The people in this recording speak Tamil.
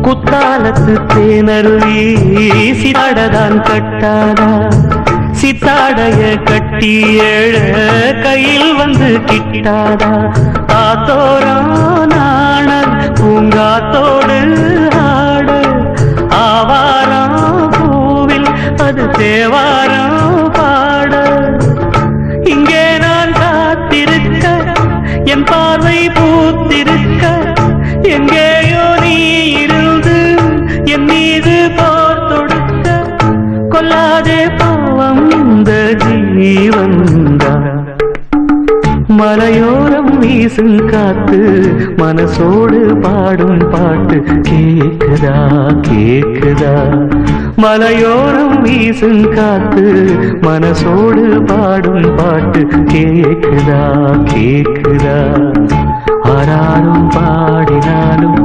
குத்தாலத்து தேனருவி சித்தாடதான் கட்டாதா சித்தாடைய கட்டி ஏழ கையில் வந்து கிட்டாதா ஆத்தோரான பூங்காத்தோடு ஆட ஆவாரம் பூவில் அது தேவாரம் பாட இங்கே நான் காத்திருக்க என் பார்வை பூத்திருக்க எங்கேயோ நீ இருந்து என் மீது போர் தொடுக்க கொல்லாதே பாவம் இந்த ஜீவன்தான் மலையோரம் வீசும் காத்து மனசோடு பாடும் பாட்டு கேக்குதா கேக்குதா மலையோரம் வீசும் காத்து மனசோடு பாடும் பாட்டு கேக்குதா கேக்குதா ஆராரும் பாடினாலும்